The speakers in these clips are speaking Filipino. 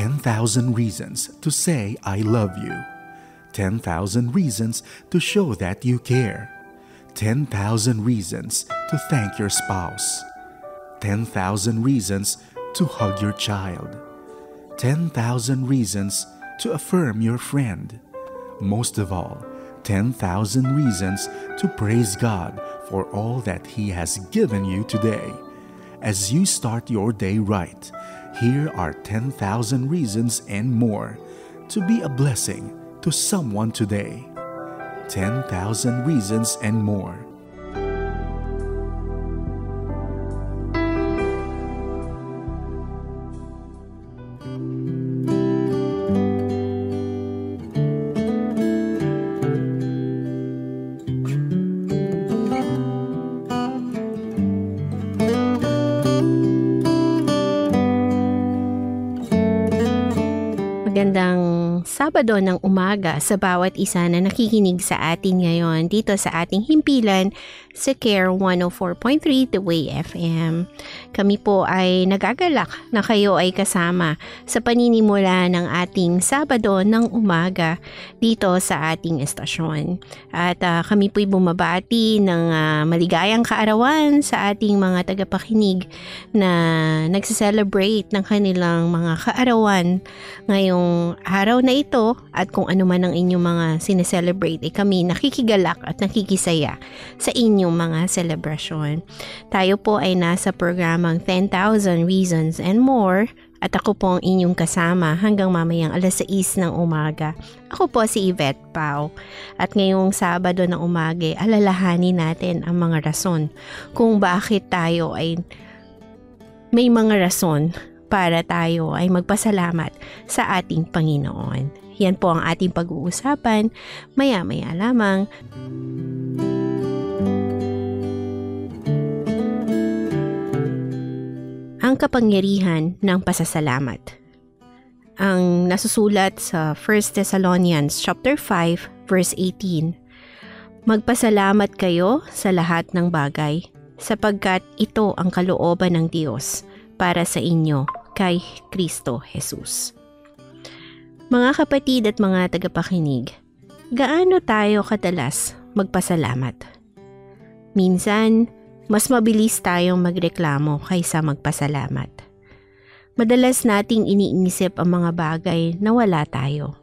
10,000 reasons to say I love you. 10,000 reasons to show that you care. 10,000 reasons to thank your spouse. 10,000 reasons to hug your child. 10,000 reasons to affirm your friend. Most of all, 10,000 reasons to praise God for all that He has given you today. As you start your day right, here are 10,000 reasons and more to be a blessing to someone today. 10,000 reasons and more. Magandang Sabado ng umaga sa bawat isa na nakikinig sa atin ngayon dito sa ating himpilan sa CARE 104.3 The Way FM. Kami po ay nagagalak na kayo ay kasama sa paninimula ng ating Sabado ng umaga dito sa ating estasyon. At kami po'y bumabati ng maligayang kaarawan sa ating mga tagapakinig na nagse-celebrate ng kanilang mga kaarawan ngayong araw na ito, at kung ano man ang inyong mga sineselebrate, kami nakikigalak at nakikisaya sa inyong mga selebrasyon. Tayo po ay nasa programang 10,000 Reasons and More, at ako po ang inyong kasama hanggang mamayang 6:00 ng umaga. Ako po si Yvette Pau, at ngayong Sabado ng umaga alalahanin natin ang mga rason kung bakit tayo ay may mga rason para tayo ay magpasalamat sa ating Panginoon. Yan po ang ating pag-uusapan maya-maya lamang. Ang kapangyarihan ng pasasalamat. Ang nasusulat sa 1 Thessalonians chapter 5 verse 18. Magpasalamat kayo sa lahat ng bagay, sapagkat ito ang kalooban ng Diyos para sa inyo kay Kristo Jesus. Mga kapatid at mga tagapakinig, gaano tayo kadalas magpasalamat? Minsan, mas mabilis tayong magreklamo kaysa magpasalamat. Madalas nating iniisip ang mga bagay na wala tayo.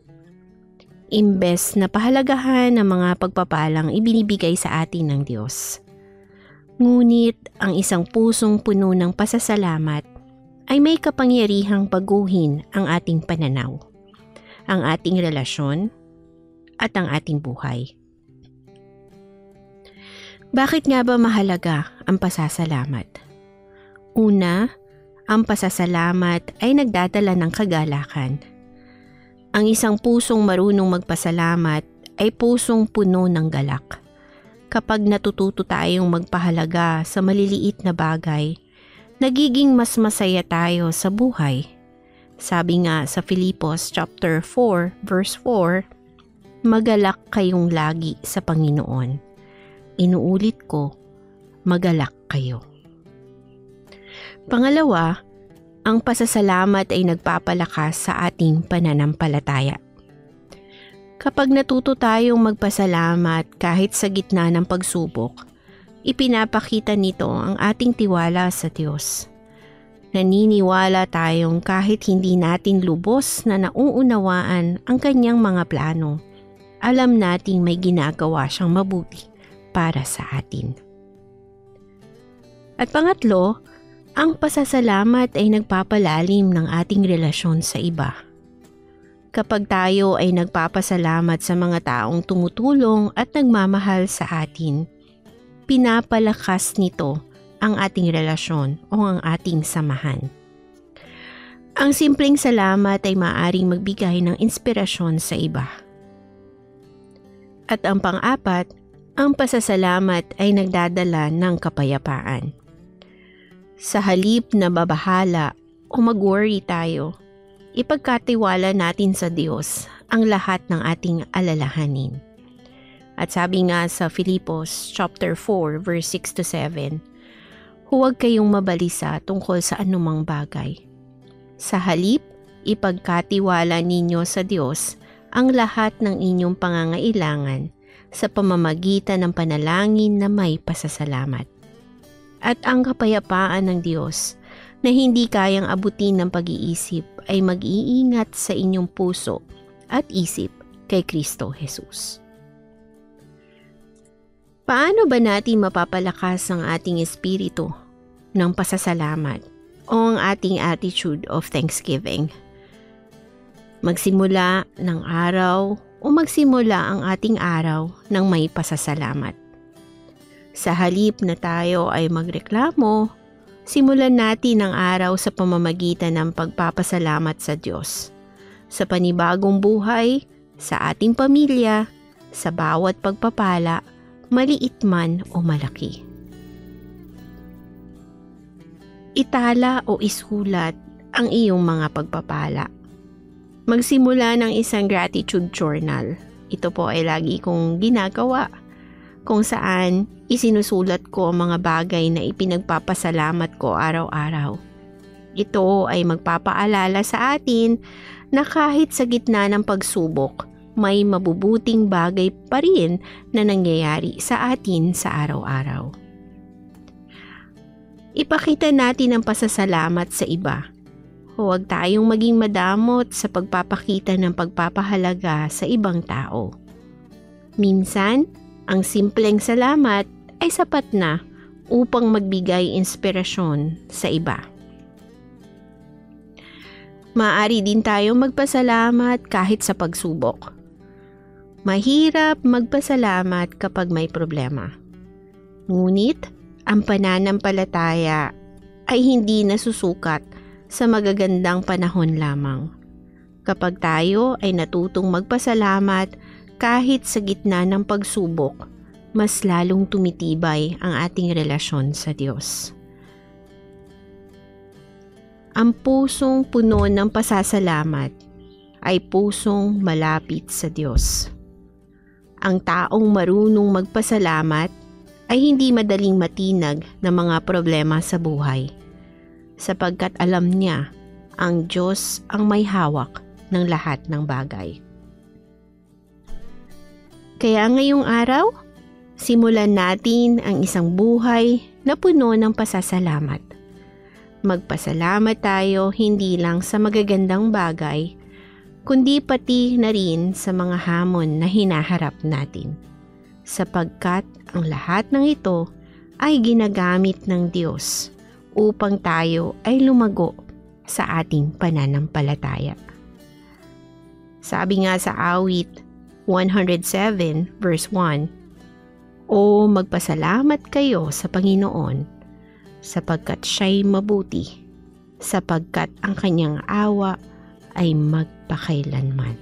Imbes na pahalagahan ang mga pagpapalang ibinibigay sa atin ng Diyos. Ngunit ang isang pusong puno ng pasasalamat ay may kapangyarihang baguhin ang ating pananaw, ang ating relasyon, at ang ating buhay. Bakit nga ba mahalaga ang pasasalamat? Una, ang pasasalamat ay nagdadala ng kagalakan. Ang isang pusong marunong magpasalamat ay pusong puno ng galak. Kapag natututo tayong magpahalaga sa maliliit na bagay, nagiging mas masaya tayo sa buhay. Sabi nga sa Filipos chapter 4 verse 4, magalak kayong lagi sa Panginoon. Inuulit ko, magalak kayo. Pangalawa, ang pasasalamat ay nagpapalakas sa ating pananampalataya. Kapag natuto tayong magpasalamat kahit sa gitna ng pagsubok, ipinapakita nito ang ating tiwala sa Diyos. Naniniwala tayong kahit hindi natin lubos na nauunawaan ang kanyang mga plano, alam nating may ginagawa siyang mabuti para sa atin. At pangatlo, ang pasasalamat ay nagpapalalim ng ating relasyon sa iba. Kapag tayo ay nagpapasalamat sa mga taong tumutulong at nagmamahal sa atin, pinapalakas nito ang ating relasyon o ang ating samahan. Ang simpleng salamat ay maaaring magbigay ng inspirasyon sa iba. At ang pang-apat, ang pasasalamat ay nagdadala ng kapayapaan. Sa halip na babahala o mag-worry tayo, ipagkatiwala natin sa Diyos ang lahat ng ating alalahanin. At sabi nga sa Filipos chapter 4 verse 6-7, huwag kayong mabalisa tungkol sa anumang bagay. Sa halip, ipagkatiwala ninyo sa Diyos ang lahat ng inyong pangangailangan sa pamamagitan ng panalangin na may pasasalamat. At ang kapayapaan ng Diyos na hindi kayang abutin ng pag-iisip ay mag-iingat sa inyong puso at isip kay Kristo Jesus. Paano ba natin mapapalakas ang ating espiritu ng pasasalamat o ang ating attitude of thanksgiving? Magsimula ng araw o magsimula ang ating araw ng may pasasalamat. Sa halip na tayo ay magreklamo, simulan natin ang araw sa pamamagitan ng pagpapasalamat sa Diyos. Sa panibagong buhay, sa ating pamilya, sa bawat pagpapala, maliit man o malaki. Itala o isulat ang iyong mga pagpapala. Magsimula ng isang gratitude journal. Ito po ay lagi kong ginagawa, kung saan isinusulat ko ang mga bagay na ipinagpapasalamat ko araw-araw. Ito ay magpapaalala sa atin na kahit sa gitna ng pagsubok, may mabubuting bagay pa rin na nangyayari sa atin sa araw-araw. Ipakita natin ang pasasalamat sa iba. Huwag tayong maging madamot sa pagpapakita ng pagpapahalaga sa ibang tao. Minsan, ang simpleng salamat ay sapat na upang magbigay inspirasyon sa iba. Maaari din tayong magpasalamat kahit sa pagsubok. Mahirap magpasalamat kapag may problema. Ngunit, ang pananampalataya ay hindi nasusukat sa magagandang panahon lamang. Kapag tayo ay natutong magpasalamat kahit sa gitna ng pagsubok, mas lalong tumitibay ang ating relasyon sa Diyos. Ang pusong puno ng pasasalamat ay pusong malapit sa Diyos. Ang taong marunong magpasalamat ay hindi madaling matinag ng mga problema sa buhay, sapagkat alam niya ang Diyos ang may hawak ng lahat ng bagay. Kaya ngayong araw, simulan natin ang isang buhay na puno ng pasasalamat. Magpasalamat tayo hindi lang sa magagandang bagay, kundi pati na rin sa mga hamon na hinaharap natin, sapagkat ang lahat ng ito ay ginagamit ng Diyos upang tayo ay lumago sa ating pananampalataya. Sabi nga sa awit 107 verse 1, "O magpasalamat kayo sa Panginoon, sapagkat siya'y mabuti, sapagkat ang kanyang awa ay magpakailanman."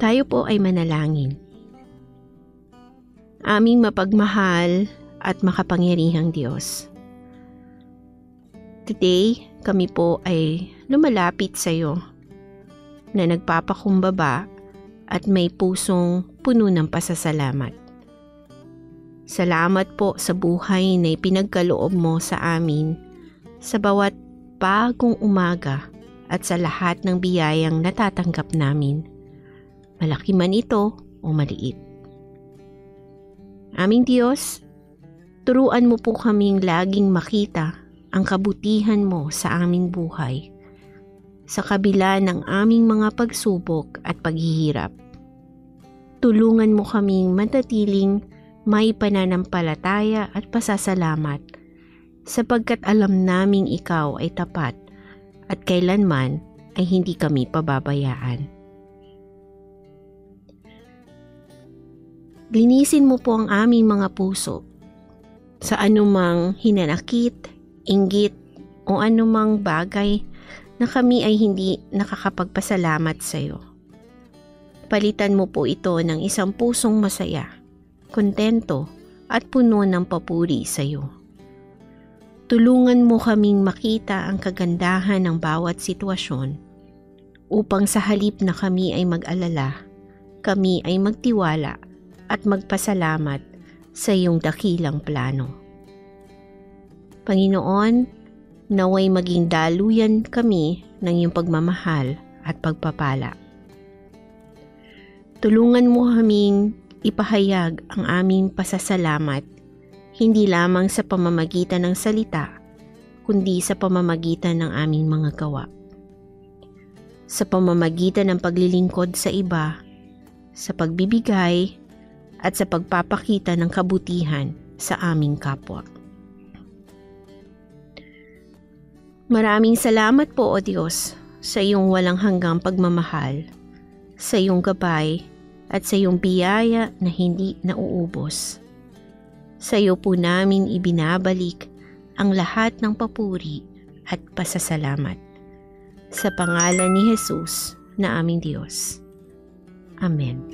Tayo po ay manalangin. Aming mapagmahal at makapangyarihang Diyos, today, kami po ay lumalapit sa iyo na nagpapakumbaba at may pusong puno ng pasasalamat. Salamat po sa buhay na ipinagkaloob mo sa amin sa bawat bagong umaga at sa lahat ng biyayang natatanggap namin, malaki man ito o maliit. Aming Diyos, turuan mo po kaming laging makita ang kabutihan mo sa aming buhay, sa kabila ng aming mga pagsubok at paghihirap. Tulungan mo kaming manatiling may pananampalataya at pasasalamat, sapagkat alam naming ikaw ay tapat at kailanman ay hindi kami pababayaan. Linisin mo po ang aming mga puso sa anumang hinanakit, inggit o anumang bagay na kami ay hindi nakakapagpasalamat sa iyo. Palitan mo po ito ng isang pusong masaya, kontento at puno ng papuri sa iyo. Tulungan mo kaming makita ang kagandahan ng bawat sitwasyon upang sa halip na kami ay mag-alala, kami ay magtiwala at magpasalamat sa iyong dakilang plano. Panginoon, naway maging daluyan kami ng iyong pagmamahal at pagpapala. Tulungan mo kaming ipahayag ang aming pasasalamat, hindi lamang sa pamamagitan ng salita, kundi sa pamamagitan ng aming mga gawa. Sa pamamagitan ng paglilingkod sa iba, sa pagbibigay, at sa pagpapakita ng kabutihan sa aming kapwa. Maraming salamat po, O Diyos, sa iyong walang hanggang pagmamahal, sa iyong gabay, at sa iyong biyaya na hindi nauubos. Sa iyo po namin ibinabalik ang lahat ng papuri at pasasalamat. Sa pangalan ni Jesus na aming Diyos. Amen.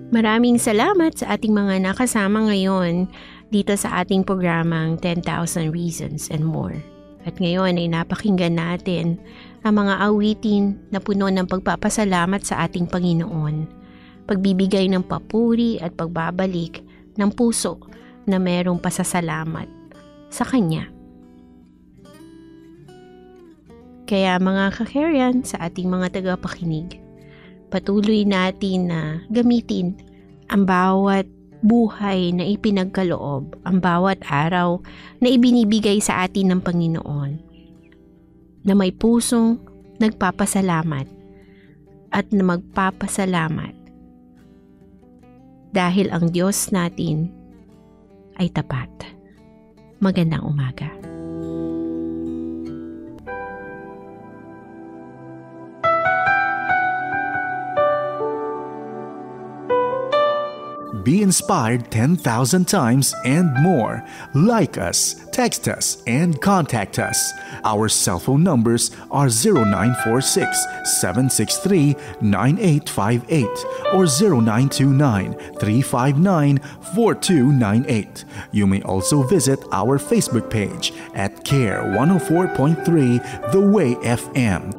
Maraming salamat sa ating mga nakasama ngayon dito sa ating programang 10,000 Reasons and More. At ngayon ay napakinggan natin ang mga awitin na puno ng pagpapasalamat sa ating Panginoon, pagbibigay ng papuri at pagbabalik ng puso na mayroong pasasalamat sa Kanya. Kaya mga ka-Carrian, sa ating mga tagapakinig, patuloy natin na gamitin ang bawat buhay na ipinagkaloob, ang bawat araw na ibinibigay sa atin ng Panginoon, na may pusong nagpapasalamat at na magpapasalamat dahil ang Diyos natin ay tapat. Magandang umaga. Be inspired 10,000 times and more. Like us, text us, and contact us. Our cell phone numbers are 0946-763-9858 or 0929-359-4298. You may also visit our Facebook page at CARE 104.3 The Way FM